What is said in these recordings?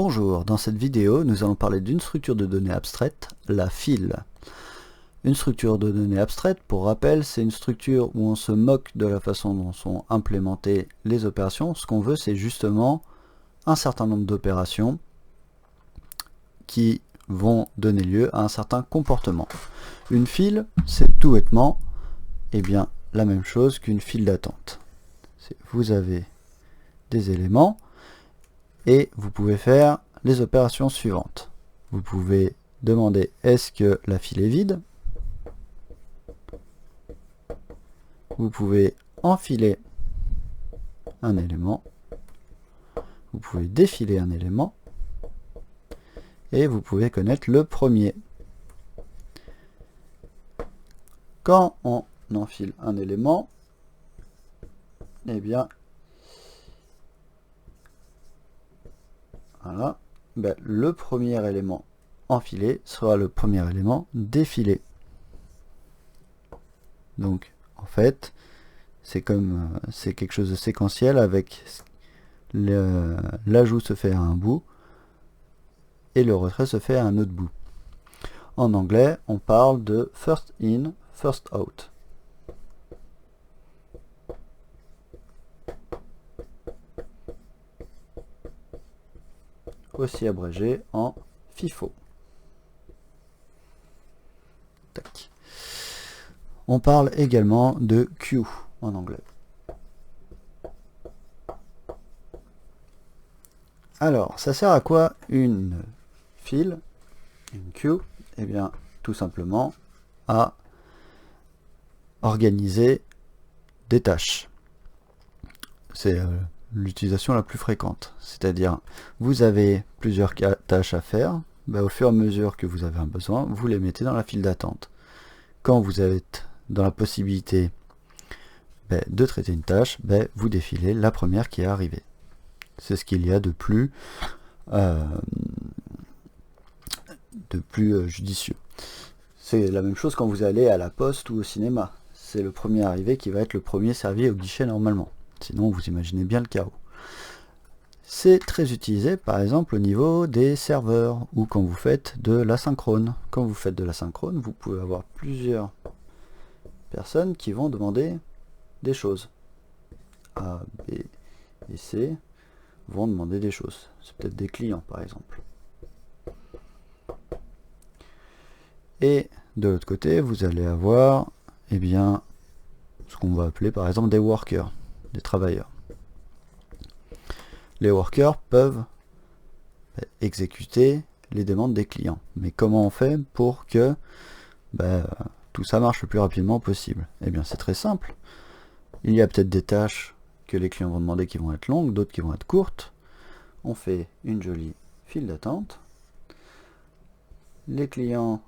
Bonjour, dans cette vidéo, nous allons parler d'une structure de données abstraite, la file. Une structure de données abstraite, pour rappel, c'est une structure où on se moque de la façon dont sont implémentées les opérations. Ce qu'on veut, c'est justement un certain nombre d'opérations qui vont donner lieu à un certain comportement. Une file, c'est tout bêtement la même chose qu'une file d'attente. Vous avez des éléments et vous pouvez faire les opérations suivantes. Vous pouvez demander est-ce que la file est vide. Vous pouvez enfiler un élément. Vous pouvez défiler un élément. Et vous pouvez connaître le premier. Quand on enfile un élément, voilà, le premier élément enfilé sera le premier élément défilé. Donc en fait, c'est quelque chose de séquentiel avec l'ajout se fait à un bout et le retrait se fait à un autre bout. En anglais, on parle de first in, first out. Aussi abrégé en FIFO. Tac. On parle également de queue en anglais. Alors, ça sert à quoi une file, une queue? Eh bien, tout simplement à organiser des tâches. C'est l'utilisation la plus fréquente. C'est-à-dire, vous avez plusieurs tâches à faire, au fur et à mesure que vous avez un besoin, vous les mettez dans la file d'attente. Quand vous êtes dans la possibilité de traiter une tâche, vous défilez la première qui est arrivée. C'est ce qu'il y a de plus judicieux. C'est la même chose quand vous allez à la poste ou au cinéma. C'est le premier arrivé qui va être le premier servi au guichet normalement. Sinon, vous imaginez bien le chaos. C'est très utilisé, par exemple, au niveau des serveurs ou quand vous faites de l'asynchrone. Quand vous faites de l'asynchrone, vous pouvez avoir plusieurs personnes qui vont demander des choses. A, B et C vont demander des choses. C'est peut-être des clients, par exemple. Et de l'autre côté, vous allez avoir ce qu'on va appeler par exemple des workers, des travailleurs. Les workers peuvent exécuter les demandes des clients. Mais comment on fait pour que tout ça marche le plus rapidement possible? Eh bien, c'est très simple. Il y a peut-être des tâches que les clients vont demander qui vont être longues, d'autres qui vont être courtes. On fait une jolie file d'attente. Les clients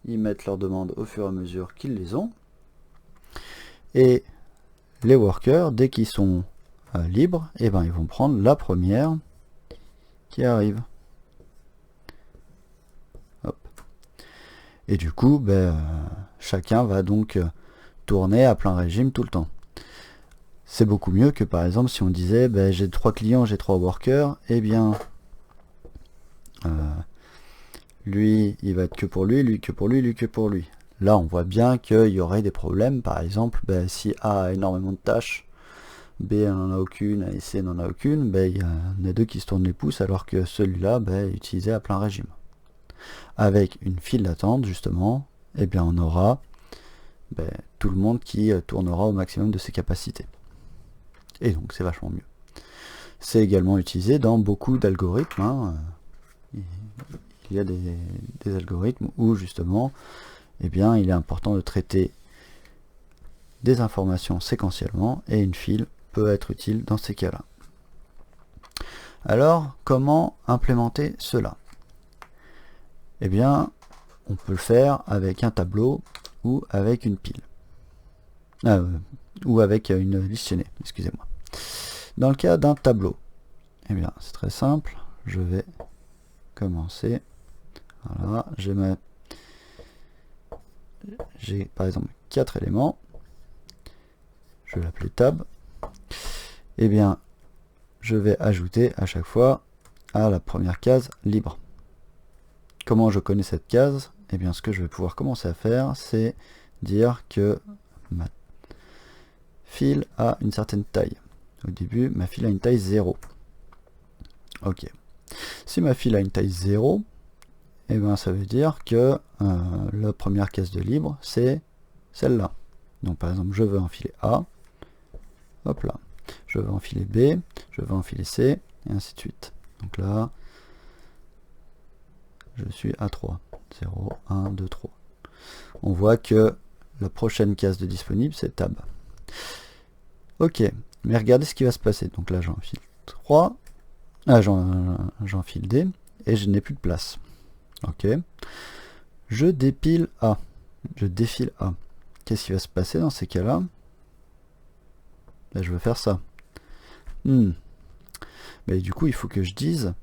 y mettent leurs demandes au fur et à mesure qu'ils les ont. Et les workers, dès qu'ils sont libres, ils vont prendre la première qui arrive. Hop. Et du coup, chacun va donc tourner à plein régime tout le temps. C'est beaucoup mieux que par exemple si on disait j'ai 3 clients, j'ai 3 workers, lui il va être que pour lui que pour lui, lui que pour lui. Là on voit bien qu'il y aurait des problèmes, par exemple si A a énormément de tâches, B n'en a aucune et C n'en a aucune, il y en a deux qui se tournent les pouces alors que celui-là est utilisé à plein régime. Avec une file d'attente justement, on aura tout le monde qui tournera au maximum de ses capacités. Et donc c'est vachement mieux. C'est également utilisé dans beaucoup d'algorithmes. Il y a des algorithmes où justement il est important de traiter des informations séquentiellement et une file peut être utile dans ces cas-là. Alors, comment implémenter cela? On peut le faire avec un tableau ou avec une pile. Ou avec une listonnée, excusez-moi. Dans le cas d'un tableau, c'est très simple. Je vais commencer. Voilà, j'ai par exemple 4 éléments. Je vais l'appeler tab. Je vais ajouter à chaque fois à la première case libre. Comment je connais cette case? Eh bien, ce que je vais pouvoir commencer à faire, c'est dire que ma file a une certaine taille. Au début, ma file a une taille 0. Ok. Si ma file a une taille 0, eh bien, ça veut dire que la première case de libre, c'est celle-là. Donc, par exemple, je veux enfiler A. Hop là. Je veux enfiler B. Je veux enfiler C. Et ainsi de suite. Donc là, je suis à 3. 0, 1, 2, 3. On voit que la prochaine case de disponible, c'est Tab. Ok, mais regardez ce qui va se passer. Donc là, j'enfile 3. Ah, j'enfile D. Et je n'ai plus de place. Ok. Je dépile A. Je défile A. Qu'est-ce qui va se passer dans ces cas-là? Je veux faire ça. Mais du coup, il faut que je dise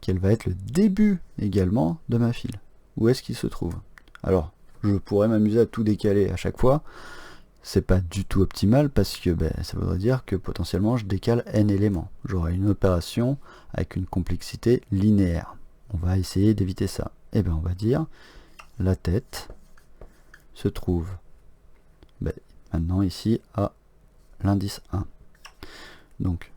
quel va être le début également de ma file. Où est-ce qu'il se trouve? Alors, je pourrais m'amuser à tout décaler à chaque fois. C'est pas du tout optimal parce que ça voudrait dire que potentiellement je décale n éléments. J'aurai une opération avec une complexité linéaire. On va essayer d'éviter ça. Et bien on va dire la tête se trouve maintenant ici à l'indice 1. Donc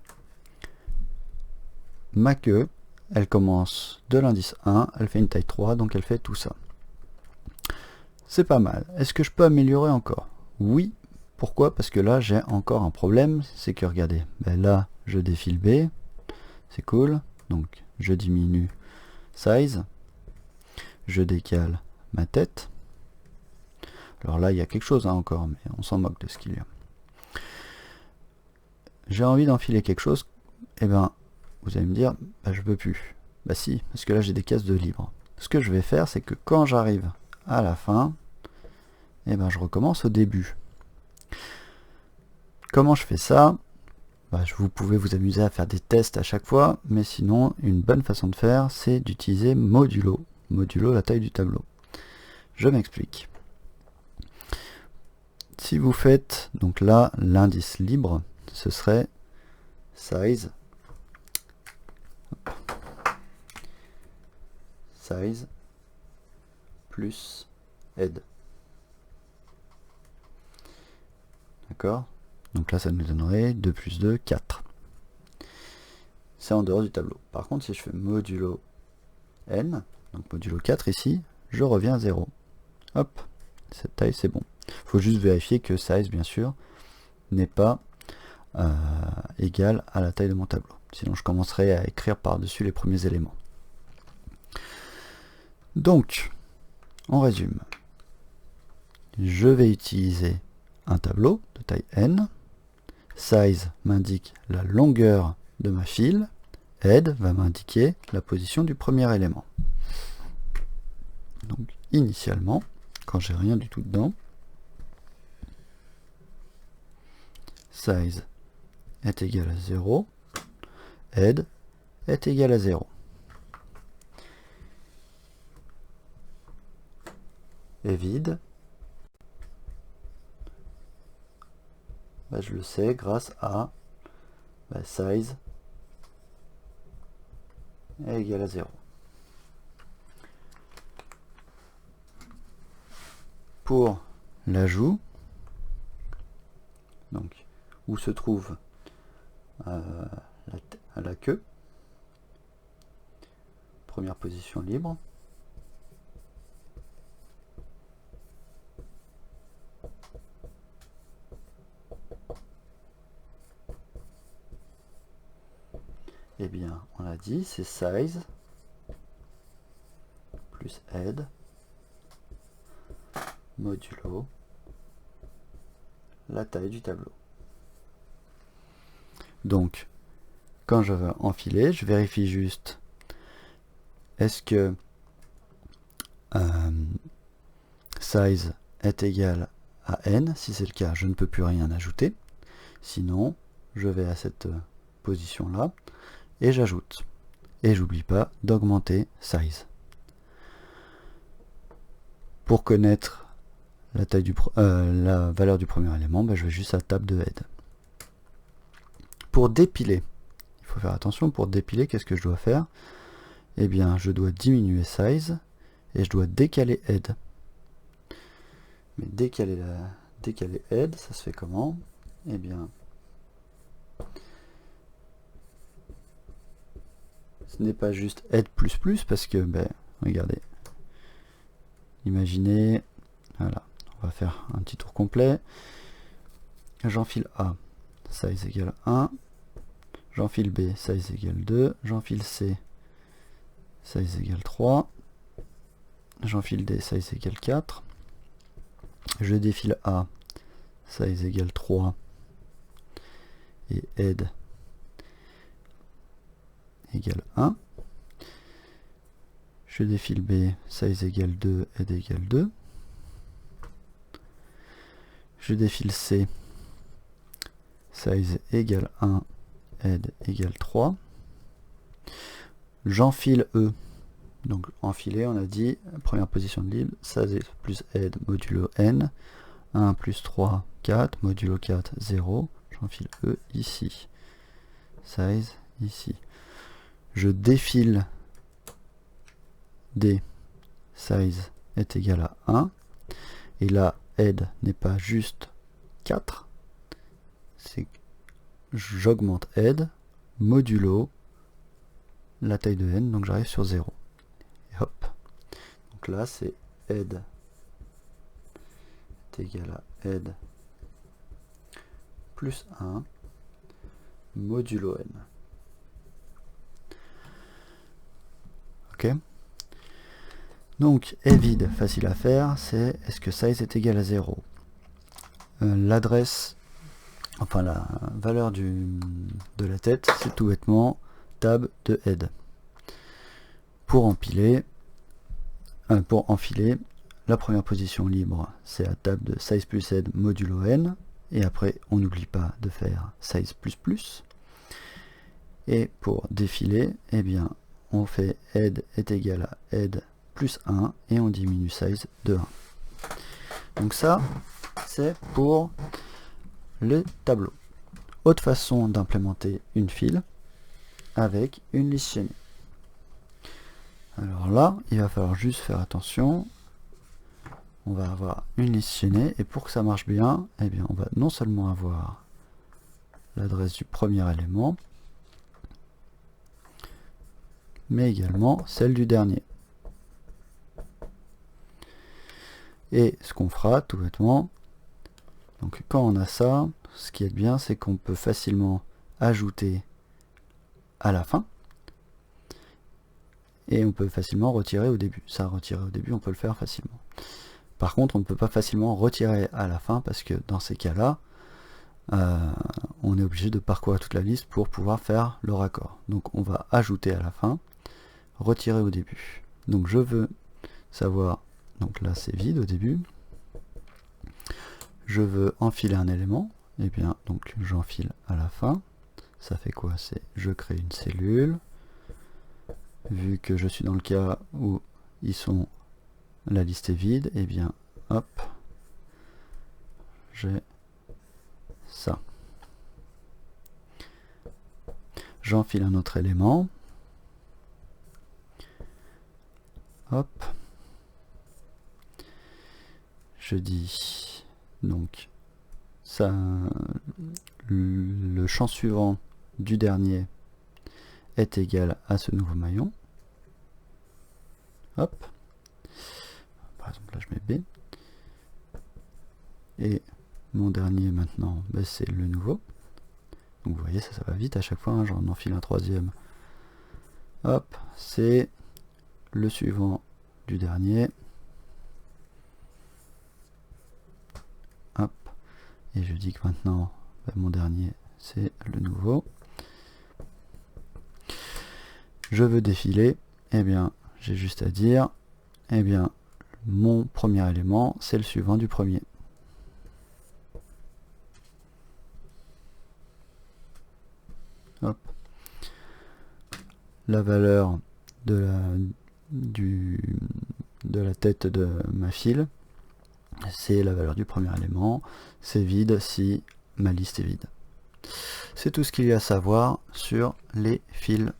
ma queue, elle commence de l'indice 1, elle fait une taille 3, donc elle fait tout ça. C'est pas mal. Est-ce que je peux améliorer encore? Oui. Pourquoi? Parce que là, j'ai encore un problème. C'est que, regardez, là, je défile B. C'est cool. Donc, je diminue size. Je décale ma tête. Alors là, il y a quelque chose encore, mais on s'en moque de ce qu'il y a. J'ai envie d'enfiler quelque chose. Eh bien, vous allez me dire, je peux plus. Bah si, parce que là, j'ai des cases de libre. Ce que je vais faire, c'est que quand j'arrive à la fin, eh ben, je recommence au début. Comment je fais ça? Vous pouvez vous amuser à faire des tests à chaque fois, mais sinon, une bonne façon de faire, c'est d'utiliser modulo. Modulo la taille du tableau. Je m'explique. Si vous faites, donc là, l'indice libre, ce serait size, size plus head. D'accord? Donc là, ça nous donnerait 2 plus 2, 4. C'est en dehors du tableau. Par contre, si je fais modulo n, donc modulo 4 ici, je reviens à 0. Hop, cette taille, c'est bon. Il faut juste vérifier que size, bien sûr, n'est pas égal à la taille de mon tableau. Sinon, je commencerai à écrire par-dessus les premiers éléments. Donc, on résume. Je vais utiliser un tableau de taille n. Size m'indique la longueur de ma file. Head va m'indiquer la position du premier élément. Donc initialement, quand j'ai rien du tout dedans, size est égal à 0, head est égal à 0. Et vide, je le sais grâce à size est égal à 0. Pour l'ajout, donc où se trouve la queue, première position libre, eh bien, on l'a dit, c'est size plus head modulo la taille du tableau. Donc, quand je veux enfiler, je vérifie juste est-ce que size est égal à n. Si c'est le cas, je ne peux plus rien ajouter. Sinon, je vais à cette position là et j'ajoute. Et j'oublie pas d'augmenter size. Pour connaître la taille la valeur du premier élément, je vais juste à table de head. Pour dépiler, il faut faire attention, pour dépiler, qu'est-ce que je dois faire? Eh bien, je dois diminuer size et je dois décaler head. Mais décaler head, ça se fait comment? Eh bien, ce n'est pas juste head plus plus, parce que, ben, regardez, imaginez, voilà, on va faire un petit tour complet. J'enfile A, size égale 1, j'enfile B, size égale 2, j'enfile C, size égale 3, j'enfile D, size égale 4, je défile A, size égale 3, et head égale 1, je défile B, size égale 2, head égale 2, je défile C, size égale 1, head égale 3, j'enfile E, donc enfiler, on a dit, première position de libre, size plus head modulo n, 1 plus 3, 4, modulo 4, 0, j'enfile E ici, size ici, je défile D, size est égal à 1, et là, head n'est pas juste 4, c'est j'augmente head modulo la taille de n, donc j'arrive sur 0. Et hop. Donc là, c'est head est égal à head plus 1 modulo n. Ok. Donc, est vide, facile à faire, c'est est-ce que size est égal à 0? L'adresse, enfin la valeur de la tête, c'est tout bêtement tab de head. Pour enfiler, la première position libre, c'est la tab de size plus head modulo n, et après on n'oublie pas de faire size plus plus. Et pour défiler, eh bien on fait head est égal à head plus 1 et on diminue size de 1. Donc ça, c'est pour les tableaux. Autre façon d'implémenter une file avec une liste chaînée. Alors là, il va falloir juste faire attention. On va avoir une liste chaînée et pour que ça marche bien, eh bien on va non seulement avoir l'adresse du premier élément, mais également celle du dernier. Et ce qu'on fera tout bêtement, donc quand on a ça, ce qui est bien, c'est qu'on peut facilement ajouter à la fin, et on peut facilement retirer au début. Ça, retirer au début, on peut le faire facilement. Par contre, on ne peut pas facilement retirer à la fin, parce que dans ces cas-là, on est obligé de parcourir toute la liste pour pouvoir faire le raccord. Donc on va ajouter à la fin, retirer au début. Donc je veux savoir, donc là c'est vide au début, je veux enfiler un élément, et bien donc j'enfile à la fin. Ça fait quoi? C'est je crée une cellule, vu que je suis dans le cas où la liste est vide, et bien hop, j'ai ça. J'enfile un autre élément, hop, je dis donc ça, le champ suivant du dernier est égal à ce nouveau maillon, hop, par exemple là je mets B, et mon dernier maintenant, ben, c'est le nouveau. Donc vous voyez, ça va vite à chaque fois, hein, j'en enfile un troisième, hop, c'est le suivant du dernier, hop, et je dis que maintenant ben, mon dernier c'est le nouveau. Je veux défiler, et bien j'ai juste à dire, et bien mon premier élément c'est le suivant du premier. Hop. La valeur de la tête de ma file, c'est la valeur du premier élément, c'est vide si ma liste est vide. C'est tout ce qu'il y a à savoir sur les fils.